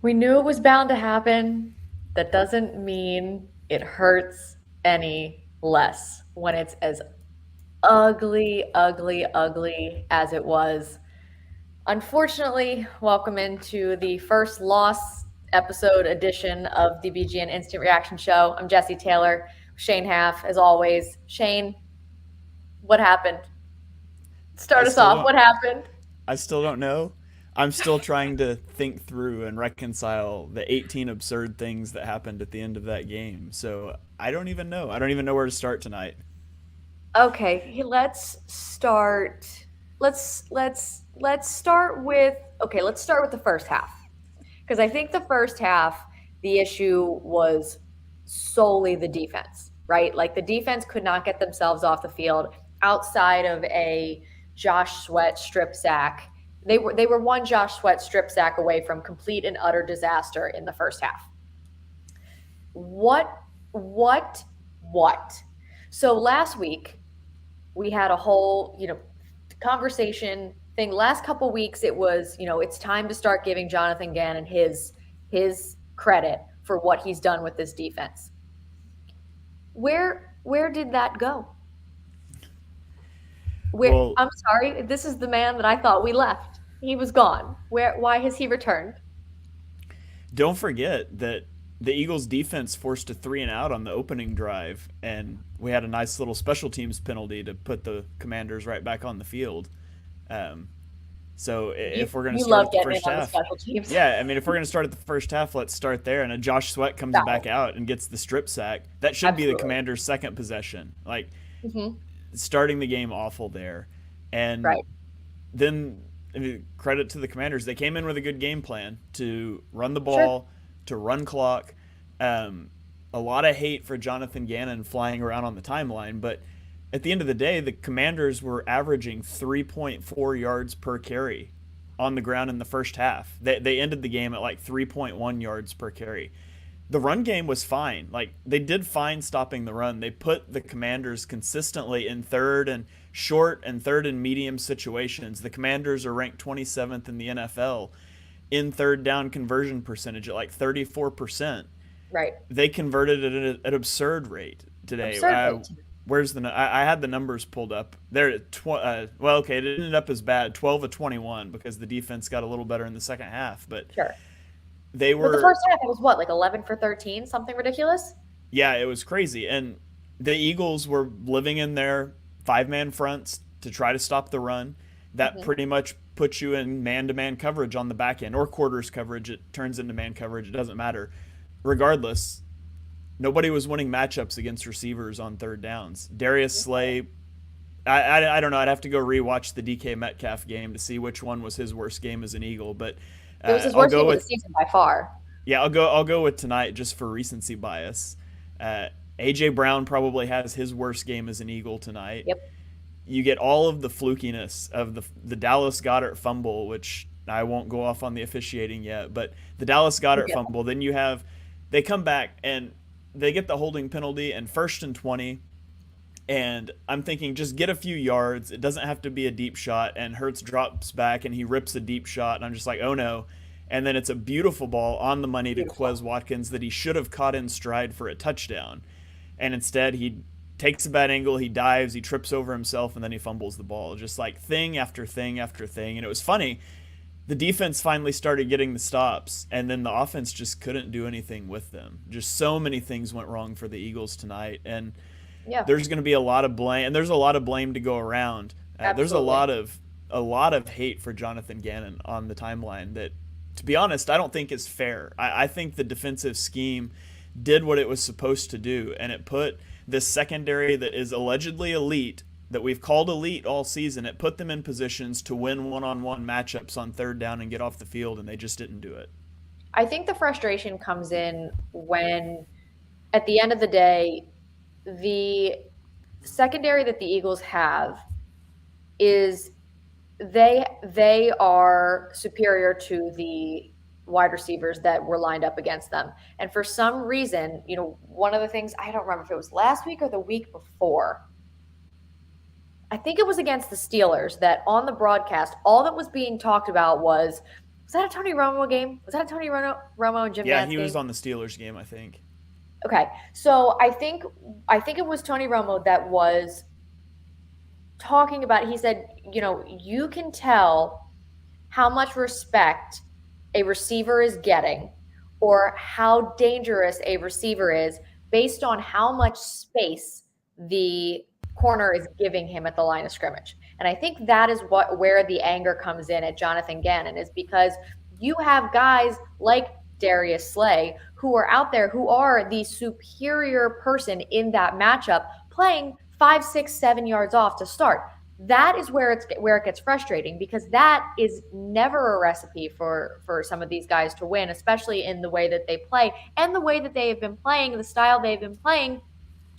We knew it was bound to happen. That doesn't mean it hurts any less when it's as ugly, ugly, ugly as it was. Unfortunately, welcome into the first loss episode edition of the BGN Instant Reaction Show. I'm Jesse Taylor, Shane Half, as always. Shane, what happened? I Start us still off. don't What happened? I still don't know. I'm still trying to think through and reconcile the 18 absurd things that happened at the end of that game. So, I don't even know. I don't even know where to start tonight. Okay, let's start. Let's start with okay. Let's start with the first half because I think the first half the issue was solely the defense, right? Like the defense could not get themselves off the field outside of a Josh Sweat strip sack. They were one Josh Sweat strip sack away from complete and utter disaster in the first half. What what what? So last week we had a whole, conversation thing. Last couple weeks it was, it's time to start giving Jonathan Gannon his credit for what he's done with this defense. Where did that go? Where Well, I'm sorry, this is the man that I thought we left. He was gone. Why has he returned? don't forget that the Eagles defense forced a 3 and out on the opening drive, and we had a nice little special teams penalty to put the Commanders right back on the field. Um, so You if we're going to you start love at the getting in first on the half, special teams. yeah, I mean, if we're going to start at the first half, let's start there. And a Josh Sweat comes Got it. back out and gets the strip sack. That should be the Absolutely. Commanders' second possession. Like, Hmm. starting the game awful there. And Right. then, I mean, credit to the Commanders. They came in with a good game plan to run the Sure. ball, to run clock. Um, a lot of hate for Jonathan Gannon flying around on the timeline, but at the end of the day, the Commanders were averaging 3.4 yards per carry on the ground in the first half. They ended the game at like 3.1 yards per carry. The run game was fine. Like, they did fine stopping the run. They put the Commanders consistently in third and short and third and medium situations. The Commanders are ranked 27th in the NFL in third down conversion percentage at like 34%. Right. They converted at an absurd rate today. Absurd rate. Where's the? I had the numbers pulled up. They're well, okay, it ended up as bad, 12 of 21 because the defense got a little better in the second half, but Sure. they But the were, first half it was what, like 11 for 13, something ridiculous? yeah, it was crazy. And the Eagles were living in their five-man fronts to try to stop the run. That Hmm. pretty much puts you in man-to-man coverage on the back end or quarters coverage. It turns into man coverage. It doesn't matter. Regardless, nobody was winning matchups against receivers on third downs. Darius Slay, I don't know. I'd have to go rewatch the DK Metcalf game to see which one was his worst game as an Eagle. But It was his I'll worst go game of the with, season by far. yeah, I'll go with tonight just for recency bias. Uh, AJ Brown probably has his worst game as an Eagle tonight. Yep. You get all of the flukiness of the Dallas Goedert fumble, which I won't go off on the officiating yet, but the Dallas We'll Goedert get fumble. Then you have they come back and they get the holding penalty and 1st and 20. And I'm thinking, just get a few yards. It doesn't have to be a deep shot. And Hurts drops back and he rips a deep shot. And I'm just like, oh no. And then it's a beautiful ball on the money to beautiful. Quez Watkins that he should have caught in stride for a touchdown. And instead, he takes a bad angle, he dives, he trips over himself, and then he fumbles the ball. Just like thing after thing after thing. And it was funny. The defense finally started getting the stops, and then the offense just couldn't do anything with them. Just so many things went wrong for the Eagles tonight. And Yeah, there's going to be a lot of blame, and there's a lot of blame to go around. There's absolutely. a lot of hate for Jonathan Gannon on the timeline that, to be honest, I don't think is fair. I think the defensive scheme did what it was supposed to do, and it put this secondary that is allegedly elite, that we've called elite all season, it put them in positions to win one-on-one matchups on third down and get off the field, and they just didn't do it. I think the frustration comes in when, at the end of the day, the secondary that the Eagles have is they are superior to the wide receivers that were lined up against them. And for some reason, one of the things I don't remember if it was last week or the week before, I think it was against the Steelers that on the broadcast, all that was being talked about was Was that a Tony Romo game? Was that a Tony Romo and Jim Yeah, Nantz he was game? on the Steelers game, I think. Okay, so I think it was Tony Romo that was talking about. He said, you can tell how much respect a receiver is getting or how dangerous a receiver is based on how much space the corner is giving him at the line of scrimmage. And I think that is where the anger comes in at Jonathan Gannon, is because you have guys like Darius Slay who are out there who are the superior person in that matchup playing 5, 6, 7 yards off to start. That is where it gets frustrating, because that is never a recipe for some of these guys to win, especially in the way that they play and the way that they have been playing, the style they've been playing,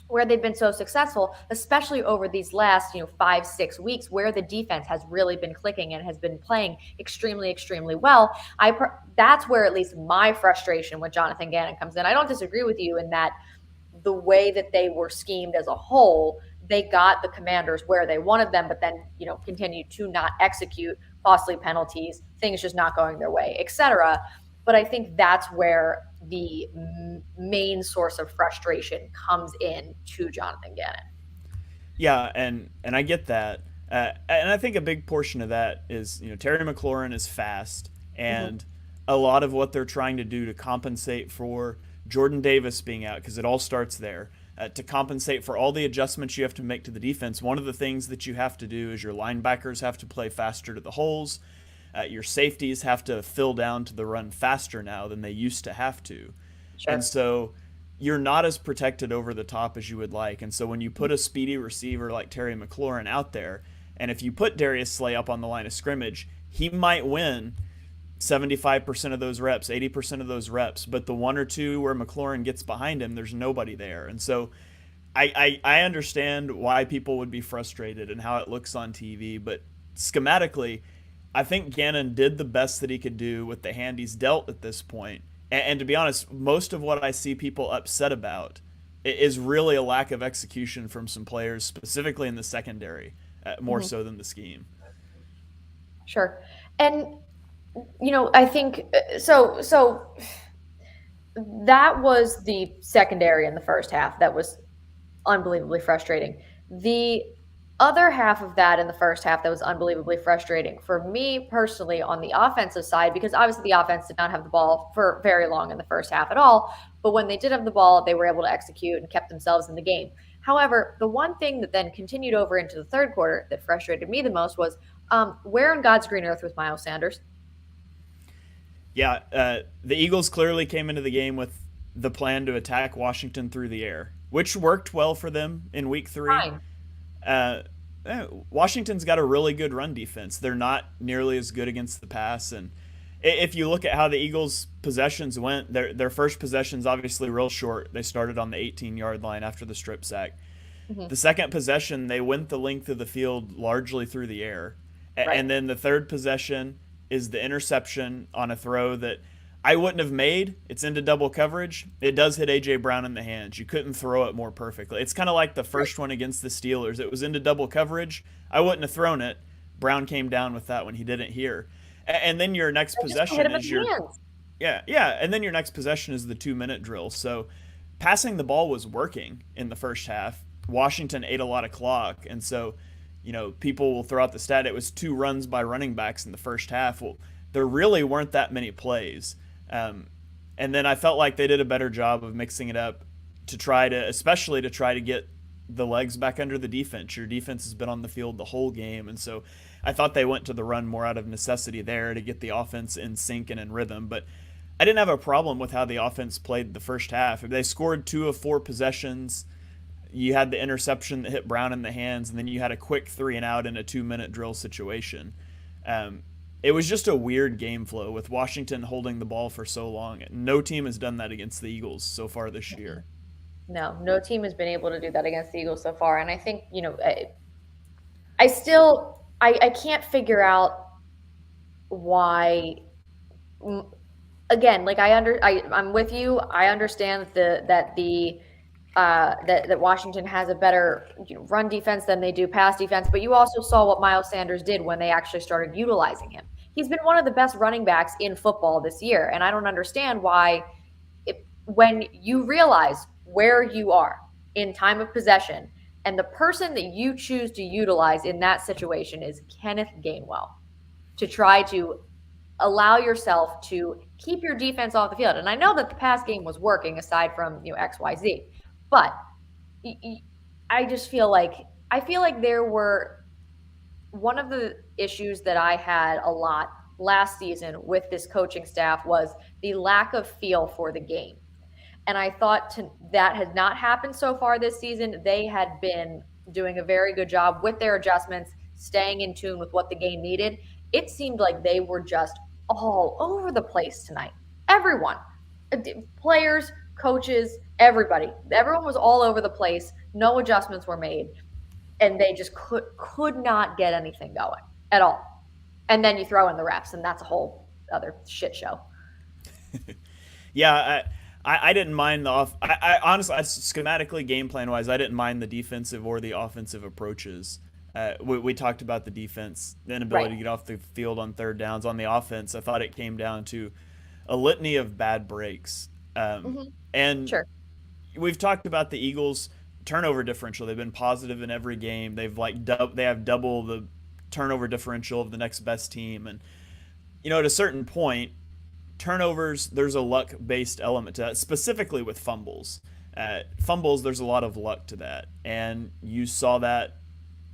where they've been so successful, especially over these last 5, 6 weeks, where the defense has really been clicking and has been playing extremely, extremely well. That's where at least my frustration with Jonathan Gannon comes in. I don't disagree with you in that the way that they were schemed as a whole, they got the Commanders where they wanted them, but then continued to not execute, costly penalties, things just not going their way, etc. But I think that's where the main source of frustration comes in to Jonathan Gannon. Yeah, and I get that, and I think a big portion of that is Terry McLaurin is fast, Mm-hmm. and a lot of what they're trying to do to compensate for Jordan Davis being out, because it all starts there. To compensate for all the adjustments you have to make to the defense, one of the things that you have to do is your linebackers have to play faster to the holes. Your safeties have to fill down to the run faster now than they used to have to. And Sure. so you're not as protected over the top as you would like. And so when you put a speedy receiver like Terry McLaurin out there, and if you put Darius Slay up on the line of scrimmage, he might win 75% of those reps, 80% of those reps, but the one or two where McLaurin gets behind him, there's nobody there. And so I understand why people would be frustrated and how it looks on TV, but schematically, I think Gannon did the best that he could do with the hand he's dealt at this point. And to be honest, most of what I see people upset about is really a lack of execution from some players, specifically in the secondary, more Mm-hmm. so than the scheme. Sure. And I think so. That was the secondary in the first half. That was unbelievably frustrating. The other half of that in the first half that was unbelievably frustrating for me personally on the offensive side, because obviously the offense did not have the ball for very long in the first half at all. But when they did have the ball, they were able to execute and kept themselves in the game. However, the one thing that then continued over into the third quarter that frustrated me the most was where in God's green earth was Miles Sanders? Yeah, the Eagles clearly came into the game with the plan to attack Washington through the air, which worked well for them in week three. Fine. Uh, Washington's got a really good run defense. They're not nearly as good against the pass. And if you look at how the Eagles' possessions went, their first possession's obviously real short. They started on the 18-yard line after the strip sack. Mm-hmm. The second possession, they went the length of the field largely through the air. Right. And then the third possession is the interception on a throw that I wouldn't have made. It's into double coverage. It does hit A.J. Brown in the hands. You couldn't throw it more perfectly. It's kind of like the Right. first one against the Steelers. It was into double coverage. I wouldn't have thrown it. Brown came down with that when he didn't hear. And then your next They just hit possession him in is your the hands. yeah, and then your next possession is the 2-minute drill. So passing the ball was working in the first half. Washington ate a lot of clock, and so people will throw out the stat it was two runs by running backs in the first half. Well, there really weren't that many plays, and then I felt like they did a better job of mixing it up to try to, especially to try to get the legs back under the defense. Your defense has been on the field the whole game, and so I thought they went to the run more out of necessity there to get the offense in sync and in rhythm. But I didn't have a problem with how the offense played the first half. They scored 2 of 4 possessions. You had the interception that hit Brown in the hands, and then you had a quick 3-and-out in a 2-minute drill situation. Um, it was just a weird game flow with Washington holding the ball for so long. No team has done that against the Eagles so far this year. No, no team has been able to do that against the Eagles so far. And I think, I still, I can't figure out why. Again, like I'm with you. I understand that Washington has a better run defense than they do pass defense, but you also saw what Miles Sanders did when they actually started utilizing him. he's been one of the best running backs in football this year. And I don't understand why, when you realize where you are in time of possession and the person that you choose to utilize in that situation is Kenneth Gainwell, to try to allow yourself to keep your defense off the field. And I know that the pass game was working aside from, XYZ, but I just feel like there were, one of the issues that I had a lot last season with this coaching staff was the lack of feel for the game. And I thought that had not happened so far this season. They had been doing a very good job with their adjustments, staying in tune with what the game needed. It seemed like they were just all over the place tonight. Everyone, players, coaches, everybody. Everyone was all over the place. No adjustments were made, and they just could not get anything going at all. And then you throw in the refs, and that's a whole other shit show. Yeah, I didn't mind the off. I honestly, schematically, game plan wise, I didn't mind the defensive or the offensive approaches. We talked about the defense, the inability Right. to get off the field on third downs. On the offense, I thought it came down to a litany of bad breaks. Hmm. And Sure. we've talked about the Eagles' turnover differential. They've been positive in every game. They've they have double the turnover differential of the next best team. And at a certain point, turnovers, there's a luck based element to that, specifically with fumbles. Fumbles, there's a lot of luck to that, and you saw that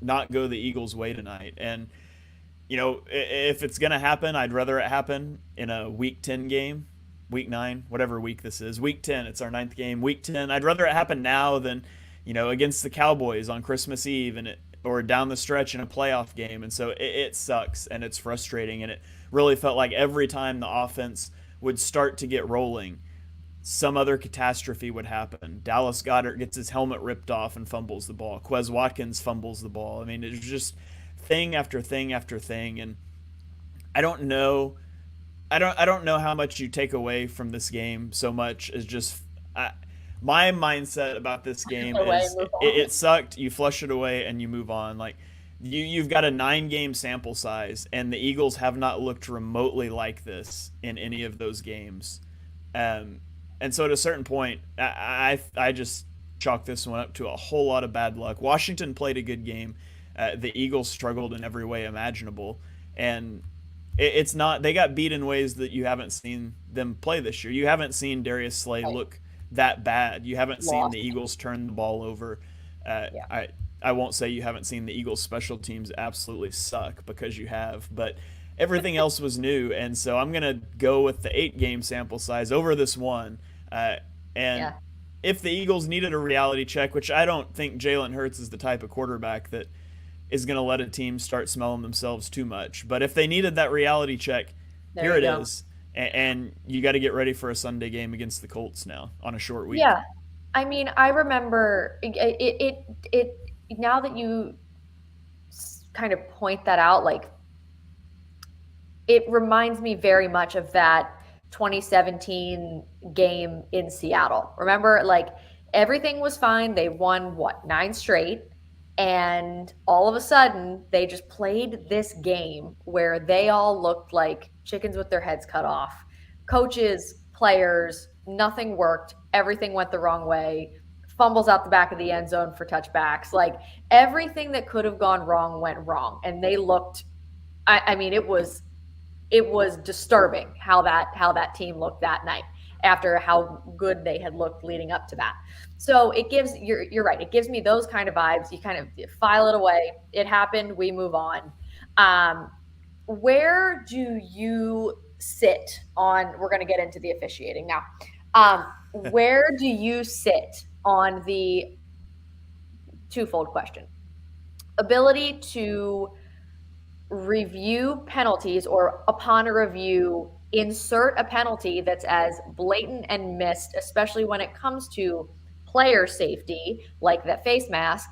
not go the Eagles' way tonight. And if it's gonna happen, I'd rather it happen in a Week 10 game, Week 9, whatever week this is. Week 10, it's our ninth game. Week 10, I'd rather it happen now than against the Cowboys on Christmas Eve or down the stretch in a playoff game. And so it sucks and it's frustrating, and it really felt like every time the offense would start to get rolling, some other catastrophe would happen. Dallas Goedert gets his helmet ripped off and fumbles the ball. Quez Watkins fumbles the ball. I mean, it's just thing after thing after thing, and I don't know. I don't know how much you take away from this game so much as just my mindset about this game Away, is move it on. sucked. You flush it away and you move on. Like you've got a 9 game sample size, and the Eagles have not looked remotely like this in any of those games. Um, and so at a certain point, I just chalk this one up to a whole lot of bad luck. Washington played a good game. The Eagles struggled in every way imaginable, and it's not, they got beat in ways that you haven't seen them play this year. You haven't seen Darius Slay Right. look that bad. You haven't seen the Lost. Eagles turn the ball over. Uh, Yeah. I won't say you haven't seen the Eagles special teams absolutely suck, because you have, but everything else was new, and so I'm gonna go with the 8 game sample size over this one. Uh, and Yeah. if the Eagles needed a reality check, which I don't think Jalen Hurts is the type of quarterback that is going to let a team start smelling themselves too much. But if they needed that reality check, There here you it go. is. And you got to get ready for a Sunday game against the Colts now on a short week. Yeah. I mean, I remember now that you kind of point that out, like, it reminds me very much of that 2017 game in Seattle. Remember, like, everything was fine. They won, what, 9 straight? And all of a sudden, they just played this game where they all looked like chickens with their heads cut off. Coaches, players, nothing worked. Everything went the wrong way. Fumbles out the back of the end zone for touchbacks. Like, everything that could have gone wrong went wrong. And they looked, I mean, it was disturbing how that team looked that night after how good they had looked leading up to that. So it gives, you're right. It gives me those kind of vibes. You kind of file it away. It happened. We move on. Um, where do you sit on? We're going to get into the officiating now. Where do you sit on the twofold question? Ability to review penalties, or upon a review insert a penalty that's as blatant and missed, especially when it comes to player safety like that face mask,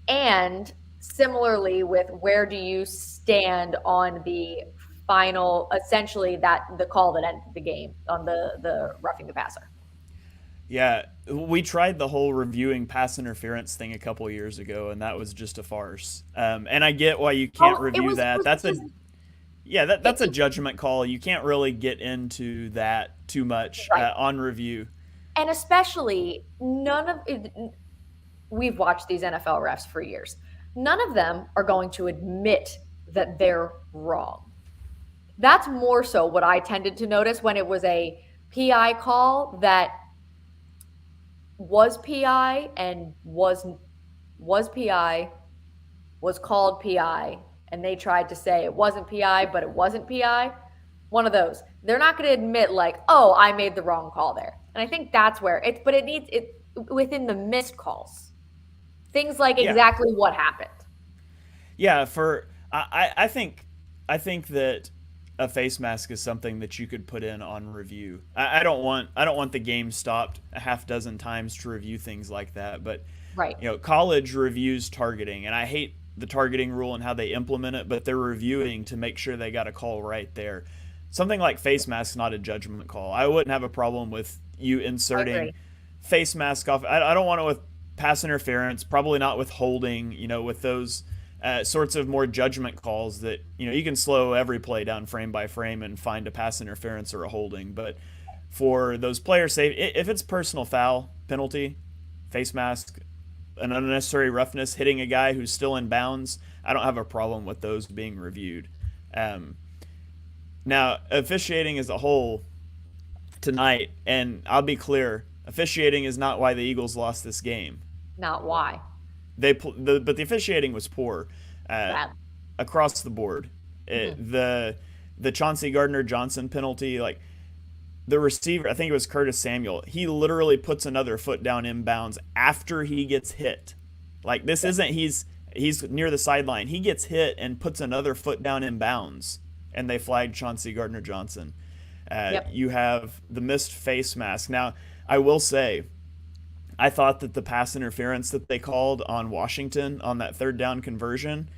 and similarly with where do you stand on the final, essentially, that the call that ended the game on the roughing the passer. Yeah, we tried the whole reviewing pass interference thing a couple years ago, and that was just a farce. And I get why you can't Oh, it review was it that. was That's a because Yeah, It, that's a judgment call. You can't really get into that too much right. on review. And especially none of we've watched these NFL refs for years. None of them are going to admit that they're wrong. That's more so what I tended to notice when it was a PI call that was PI and was PI, was called PI, and they tried to say it wasn't PI, but it wasn't PI. One of those. They're not going to admit like, "Oh, I made the wrong call there." And I think that's where it's but it needs it within the missed calls. Things like Yeah, exactly what happened. yeah. I think that a face mask is something that you could put in on review. I don't want the game stopped a half dozen times to review things like that. But Right. college reviews targeting, and I hate the targeting rule and how they implement it, but they're reviewing to make sure they got a call right there. Something like face mask, not a judgment call. I wouldn't have a problem with you I inserting agree. face mask off. I don't want it with pass interference, probably not with holding, with those sorts of more judgment calls that, you can slow every play down frame by frame and find a pass interference or a holding. But for those players safe, if it's personal foul, penalty, face mask, an unnecessary roughness, hitting a guy who's still in bounds, I don't have a problem with those being reviewed. Um, Now, officiating as a whole tonight, and I'll be clear, officiating is not why the Eagles lost this game. Not why. But the officiating was poor uh, Bad. across the board. Mm-hmm. The Chauncey Gardner Johnson penalty, like the receiver, I think it was Curtis Samuel. He literally puts another foot down inbounds after he gets hit. Like this Yep. isn't he's near the sideline. He gets hit and puts another foot down in bounds, and they flagged Chauncey Gardner Johnson. Yep. You have the missed face mask. Now, I will say, I thought that the pass interference that they called on Washington on that third down conversion,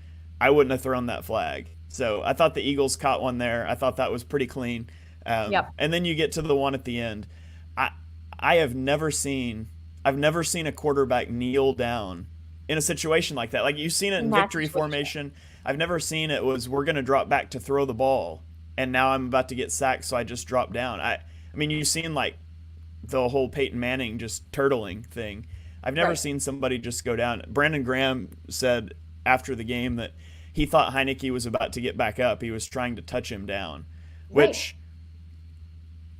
I wouldn't have thrown that flag. So I thought the Eagles caught one there. I thought that was pretty clean. Yep. And then you get to the one at the end. I I have never seen I've never seen a quarterback kneel down in a situation like that. Like you've seen it In in that victory situation. formation. I've never seen it was we're going to drop back to throw the ball and now I'm about to get sacked so I just drop down. I mean you've seen like the whole Peyton Manning just turtling thing. I've never Right. seen somebody just go down. Brandon Graham said after the game that he thought Heineke was about to get back up. He was trying to touch him down, Right. which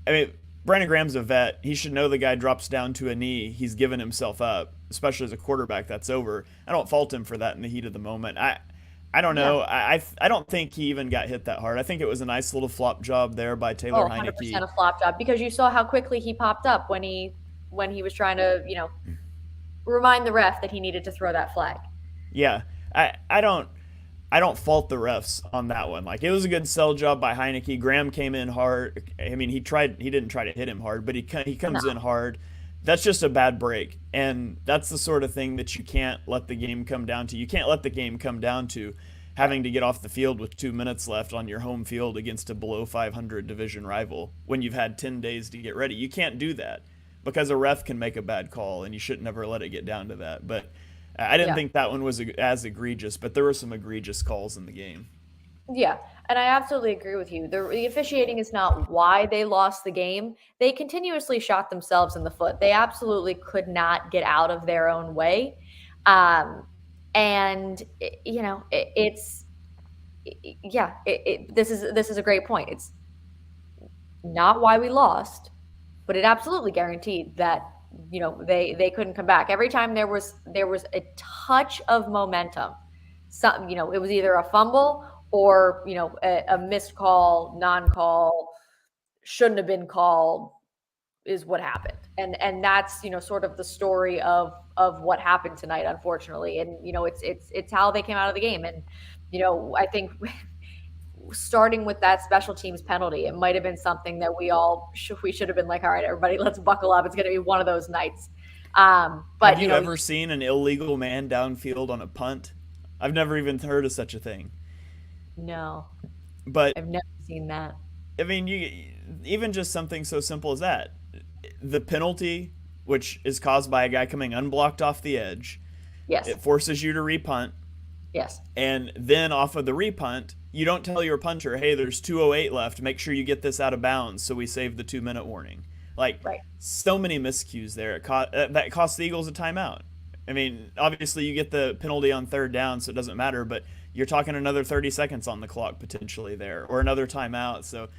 I mean, Brandon Graham's a vet. He should know the guy drops down to a knee. He's given himself up, especially as a quarterback. That's over. I don't fault him for that in the heat of the moment. I don't Yeah. know. I don't think he even got hit that hard. I think it was a nice little flop job there by Oh, Taylor 100% Heineke. a flop job because you saw how quickly he popped up when he was trying to, remind the ref that he needed to throw that flag. Yeah, I don't I don't fault the refs on that one. Like it was a good sell job by Heineke. Graham came in hard. I mean, he didn't try to hit him hard, but he No. comes in hard. That's just a bad break, and that's the sort of thing that you can't let the game come down to. You can't let the game come down to Right. having to get off the field with 2 minutes left on your home field against a below 500 division rival when you've had 10 days to get ready. You can't do that because a ref can make a bad call, and you should never let it get down to that. But I didn't Yeah. think that one was as egregious, but there were some egregious calls in the game. Yeah, and I absolutely agree with you. The officiating is not why they lost the game. They continuously shot themselves in the foot. They absolutely could not get out of their own way. Um, and it's yeah, this is a great point. It's not why we lost, but it absolutely guaranteed that they couldn't come back. Every time there was a touch of momentum, some it was either a fumble or a missed call, non-call, shouldn't have been called is what happened. And that's sort of the story of what happened tonight, unfortunately. And it's how they came out of the game. And I think starting with that special teams penalty, it might have been something that we should have been like, all right, everybody, let's buckle up. It's going to be one of those nights. Have But you ever seen an illegal man downfield on a punt? I've never even heard of such a thing. no, But I've never seen that. I mean, you even just something so simple as that. The penalty, which is caused by a guy coming unblocked off the edge, Yes. it forces you to repunt. Yes. And then off of the repunt, you don't tell your punter, hey, there's 2:08 left. Make sure you get this out of bounds so we save the 2 minute warning. Like, Right. so many miscues there. That cost the Eagles a timeout. I mean, obviously you get the penalty on third down, so it doesn't matter, but you're talking another 30 seconds on the clock potentially there, or another timeout. So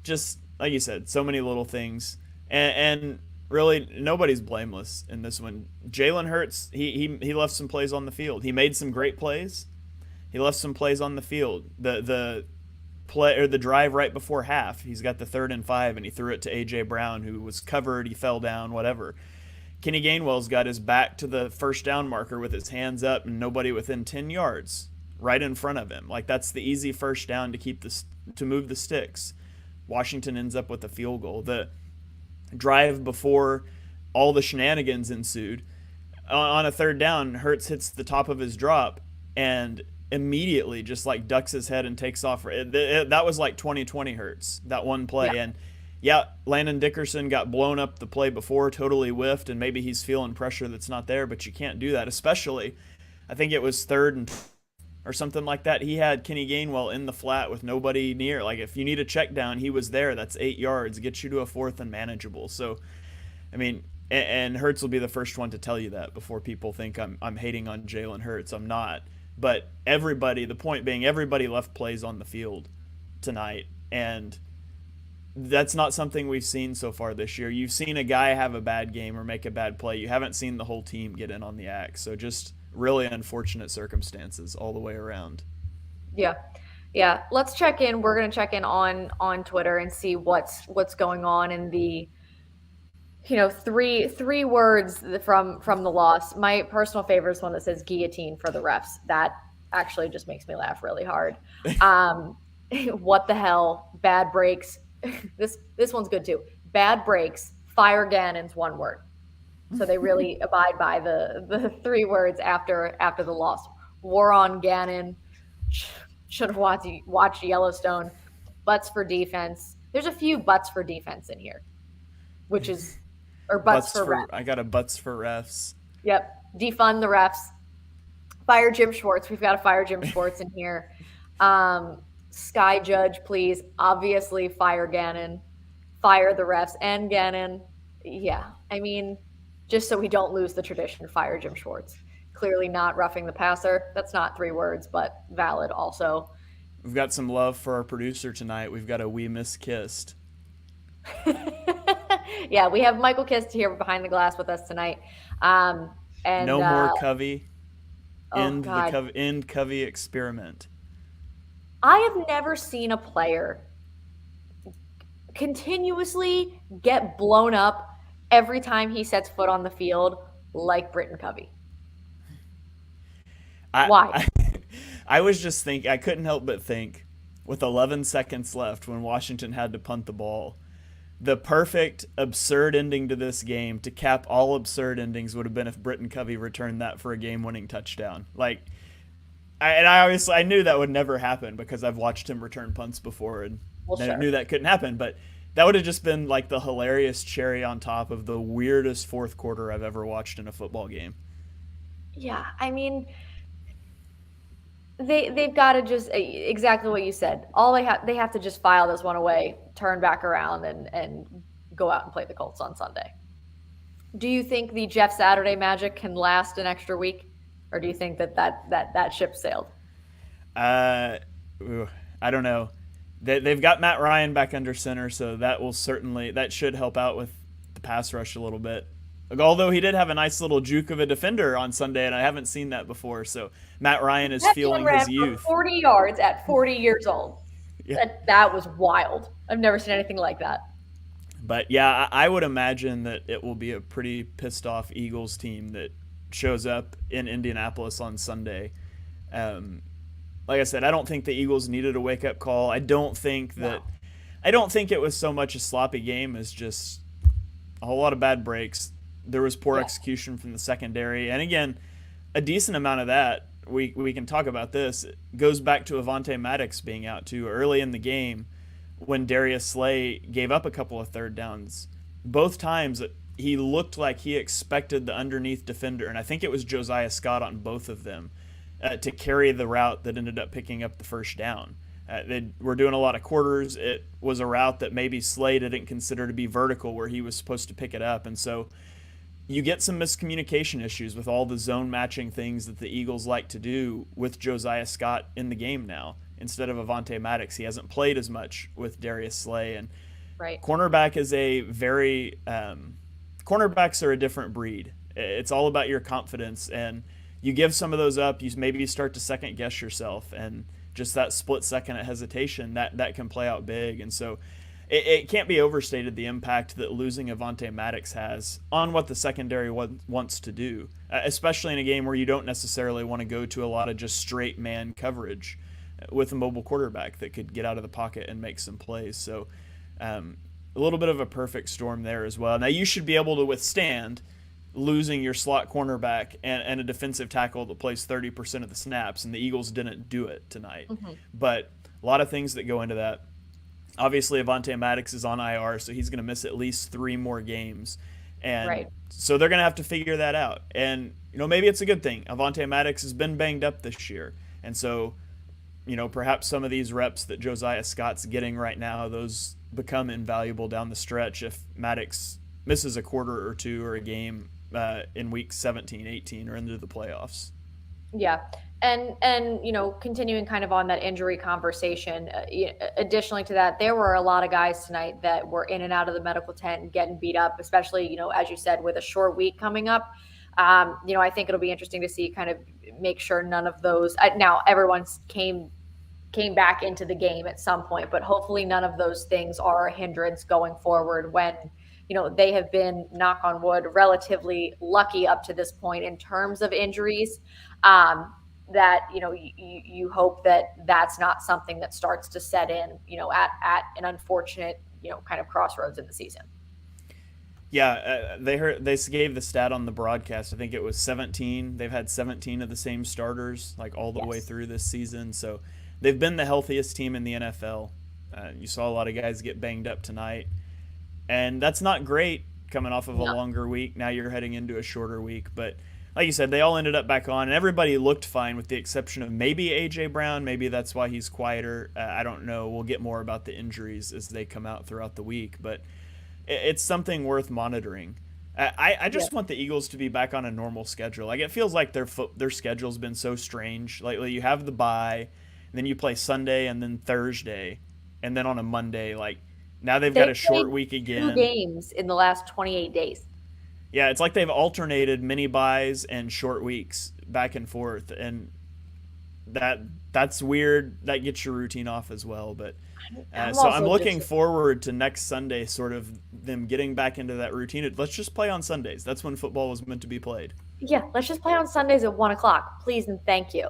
just like you said, so many little things. And really, nobody's blameless in this one. Jalen Hurts, he left some plays on the field. He made some great plays. He left some plays on the field. The play or the drive right before half, he's got the 3rd and 5, and he threw it to AJ Brown, who was covered. He fell down, whatever. Kenny Gainwell's got his back to the first down marker with his hands up and nobody within 10 yards right in front of him. Like, that's the easy first down to keep this to move the sticks. Washington ends up with a field goal. The drive before all the shenanigans ensued, on a third down, Hurts hits the top of his drop and immediately just like ducks his head and takes off. That was like 2020 Hurts, that one play. Yeah. And yeah, Landon Dickerson got blown up the play before, totally whiffed, and maybe he's feeling pressure that's not there, but you can't do that, especially, I think it was third and or something like that. He had Kenny Gainwell in the flat with nobody near. Like, if you need a check down, he was there. That's 8 yards. Gets you to a fourth and manageable. So, I mean, and Hurts will be the first one to tell you that before people think I'm hating on Jalen Hurts. I'm not. But everybody, the point being, everybody left plays on the field tonight. And that's not something we've seen so far this year. You've seen a guy have a bad game or make a bad play. You haven't seen the whole team get in on the act. So just really unfortunate circumstances all the way around. Yeah. Yeah. Let's check in. We're going to check in on Twitter and see what's going on in the three words from the loss. My personal favorite is one that says guillotine for the refs. That actually just makes me laugh really hard. What the hell? Bad breaks. This one's good too. Bad breaks. Fire Gannon's one word. So they really abide by the three words after the loss. War on Gannon. Should have watched Yellowstone. Butts for defense. There's a few butts for defense in here, which is or butts for refs. I got a butts for refs. Yep. Defund the refs. Fire Jim Schwartz. We've got to fire Jim Schwartz in here. Sky Judge, please. Obviously, fire Gannon. Fire the refs and Gannon. Yeah. I mean, just so we don't lose the tradition, fire Jim Schwartz. Clearly not roughing the passer. That's not three words, but valid also. We've got some love for our producer tonight. We've got a We Miss Kissed. Yeah, we have Michael Kist here behind the glass with us tonight. And no more Covey. End Covey experiment. I have never seen a player continuously get blown up every time he sets foot on the field like Britton Covey. Why? I was just thinking, I couldn't help but think, with 11 seconds left when Washington had to punt the ball, the perfect absurd ending to this game to cap all absurd endings would have been if Britton Covey returned that for a game-winning touchdown. Like, I knew that would never happen because I've watched him return punts before and knew that couldn't happen. But that would have just been like the hilarious cherry on top of the weirdest fourth quarter I've ever watched in a football game. Yeah, I mean, they've got to just exactly what you said. All they have to just file this one away, turn back around, and go out and play the Colts on Sunday. Do you think the Jeff Saturday magic can last an extra week, or do you think that ship sailed? I don't know. They've got Matt Ryan back under center, so that should help out with the pass rush a little bit. Although he did have a nice little juke of a defender on Sunday, and I haven't seen that before. So Matt Ryan is feeling his youth. 40 yards at 40 years old. Yeah. That was wild. I've never seen anything like that. But yeah, I would imagine that it will be a pretty pissed off Eagles team that shows up in Indianapolis on Sunday. Like I said, I don't think the Eagles needed a wake up call. I don't think it was so much a sloppy game as just a whole lot of bad breaks. There was poor execution from the secondary. And again, a decent amount of that, we can talk about this, goes back to Avonte Maddox being out too early in the game when Darius Slay gave up a couple of third downs. Both times he looked like he expected the underneath defender, and I think it was Josiah Scott on both of them. to carry the route that ended up picking up the first down. They were doing a lot of quarters. It was a route that maybe Slay didn't consider to be vertical where he was supposed to pick it up. And so you get some miscommunication issues with all the zone matching things that the Eagles like to do with Josiah Scott in the game now. Instead of Avonte Maddox, he hasn't played as much with Darius Slay. And Right. cornerback is a very cornerbacks are a different breed. It's all about your confidence, and you give some of those up. You maybe you start to second guess yourself, and just that split second of hesitation that can play out big. And so it can't be overstated the impact that losing Avonte Maddox has on what the secondary wants to do, especially in a game where you don't necessarily want to go to a lot of just straight man coverage with a mobile quarterback that could get out of the pocket and make some plays. So um, a little bit of a perfect storm there as well. Now you should be able to withstand losing your slot cornerback and a defensive tackle that plays 30% of the snaps, and the Eagles didn't do it tonight. Hmm. But a lot of things that go into that. Obviously, Avonte Maddox is on IR, so he's going to miss at least 3 more games. And Right. so they're going to have to figure that out. And, maybe it's a good thing. Avonte Maddox has been banged up this year. And so, perhaps some of these reps that Josiah Scott's getting right now, those become invaluable down the stretch if Maddox misses a quarter or two or a game in week 17, 18, or into the playoffs. Yeah. And continuing kind of on that injury conversation, additionally to that, there were a lot of guys tonight that were in and out of the medical tent and getting beat up, especially, as you said, with a short week coming up. I think it'll be interesting to see kind of make sure none of those now everyone's came back into the game at some point, but hopefully none of those things are a hindrance going forward when they have been, knock on wood, relatively lucky up to this point in terms of injuries. That you hope that that's not something that starts to set in at an unfortunate kind of crossroads in the season. Yeah, they gave the stat on the broadcast. I think it was 17. They've had 17 of the same starters like all the way Yes. through this season. So they've been the healthiest team in the NFL. You saw a lot of guys get banged up tonight, and that's not great coming off of a No. longer week. Now you're heading into a shorter week, but like you said, they all ended up back on, and everybody looked fine with the exception of maybe AJ Brown. Maybe that's why he's quieter. I don't know. We'll get more about the injuries as they come out throughout the week, but it's something worth monitoring. I Yeah. just want the Eagles to be back on a normal schedule. Like it feels like their schedule's been so strange lately. You have the bye, and then you play Sunday and then Thursday, and then on a Monday. Like now they've got They a played short week two again. games in the last 28 days. Yeah, it's like they've alternated mini buys and short weeks back and forth, and that that's weird. That gets your routine off as well. But I'm so I'm also looking just forward to next Sunday, sort of them getting back into that routine. Let's just play on Sundays. That's when football was meant to be played. Yeah, let's just play on Sundays at 1 o'clock, please and thank you.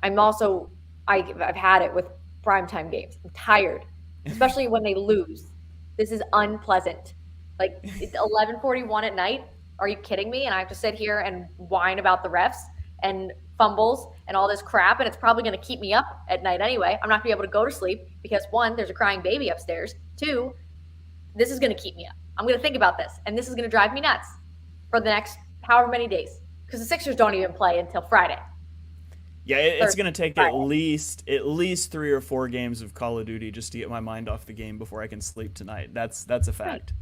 I'm also I've had it with primetime games. I'm tired, especially when they lose. This is unpleasant. Like it's 11:41 at night. Are you kidding me? And I have to sit here and whine about the refs and fumbles and all this crap, and it's probably going to keep me up at night anyway. I'm not going to be able to go to sleep because one, there's a crying baby upstairs. Two, this is going to keep me up. I'm going to think about this, and this is going to drive me nuts for the next however many days because the Sixers don't even play until Friday, Yeah, it's Thursday, going to take Friday. at least 3 or 4 games of Call of Duty just to get my mind off the game before I can sleep tonight. That's a Right, fact.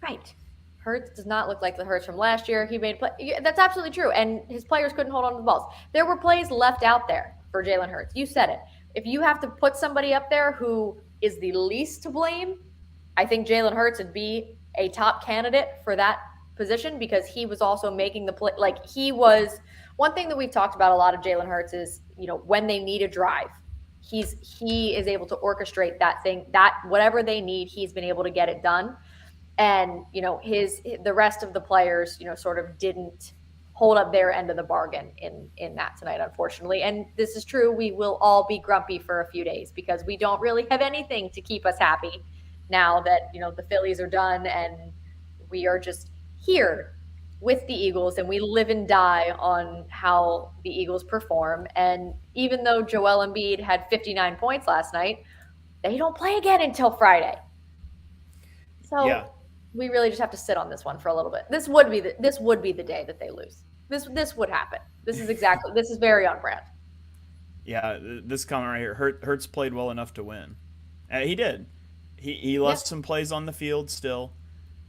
right. Hurts does not look like the Hurts from last year. He made play. Yeah, that's absolutely true, and his players couldn't hold on to the balls. There were plays left out there for Jalen Hurts. You said it. If you have to put somebody up there who is the least to blame, I think Jalen Hurts would be a top candidate for that position because he was also making the play. Like he was one thing that we've talked about a lot of Jalen Hurts is when they need a drive, he is able to orchestrate that thing that whatever they need, he's been able to get it done. And his the rest of the players sort of didn't hold up their end of the bargain in that tonight, unfortunately. And this is true, we will all be grumpy for a few days because we don't really have anything to keep us happy now that the Phillies are done and we are just here with the Eagles and we live and die on how the Eagles perform. And even though Joel Embiid had 59 points last night, they don't play again until Friday. Yeah, So we really just have to sit on this one for a little bit. This would be the day that they lose. This would happen. This is very on brand. Yeah, this comment right here. Hurts played well enough to win. He did. He Yeah. left some plays on the field still.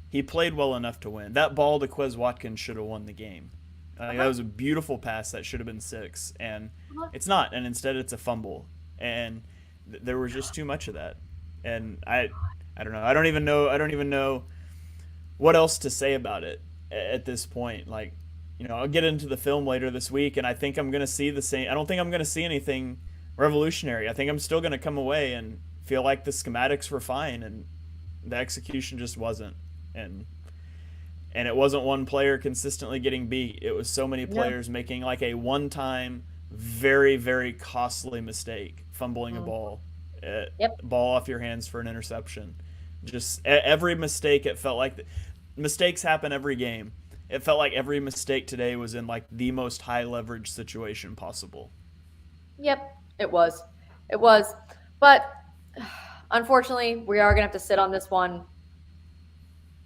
He played well enough to win. That ball to Quez Watkins should have won the game. That Uh-huh. was a beautiful pass that should have been six, and Uh-huh. it's not. And instead, it's a fumble. And there was just too much of that. And I don't know. I don't even know. I don't even know what else to say about it at this point. Like, I'll get into the film later this week, and I think I'm gonna see the same. I don't think I'm gonna see anything revolutionary. I think I'm still gonna come away and feel like the schematics were fine, and the execution just wasn't. And it wasn't one player consistently getting beat. It was so many No. players making like a one-time, very very costly mistake, fumbling a Mm. Yep. ball off your hands for an interception. Just every mistake, it felt like mistakes happen every game. It felt like every mistake today was in like the most high leverage situation possible. Yep. It was. It was. But unfortunately, we are gonna have to sit on this one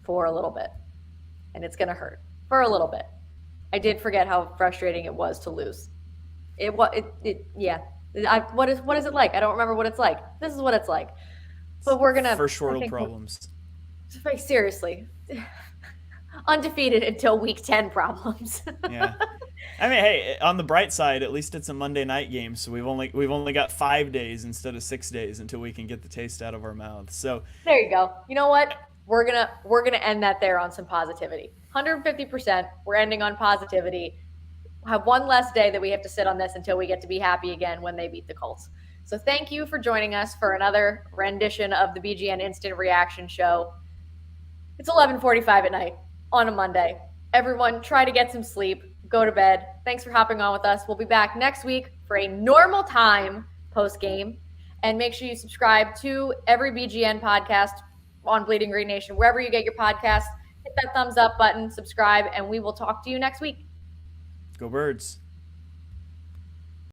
for a little bit, and it's gonna hurt for a little bit. I did forget how frustrating it was to lose. Yeah. What is it like? I don't remember what it's like. This is what it's like. But we're gonna. First I world think problems. seriously, undefeated until week 10 problems. Yeah. I mean, hey, on the bright side, at least it's a Monday night game, so we've only got 5 days instead of 6 days until we can get the taste out of our mouths. So There you go. You know what? We're gonna end that there on some positivity. 150%. We're ending on positivity. Have one less day that we have to sit on this until we get to be happy again when they beat the Colts. So thank you for joining us for another rendition of the BGN Instant Reaction Show. It's 11:45 at night on a Monday. Everyone, try to get some sleep. Go to bed. Thanks for hopping on with us. We'll be back next week for a normal time post game. And make sure you subscribe to every BGN podcast on Bleeding Green Nation, wherever you get your podcasts. Hit that thumbs up button, subscribe, and we will talk to you next week. go Birds.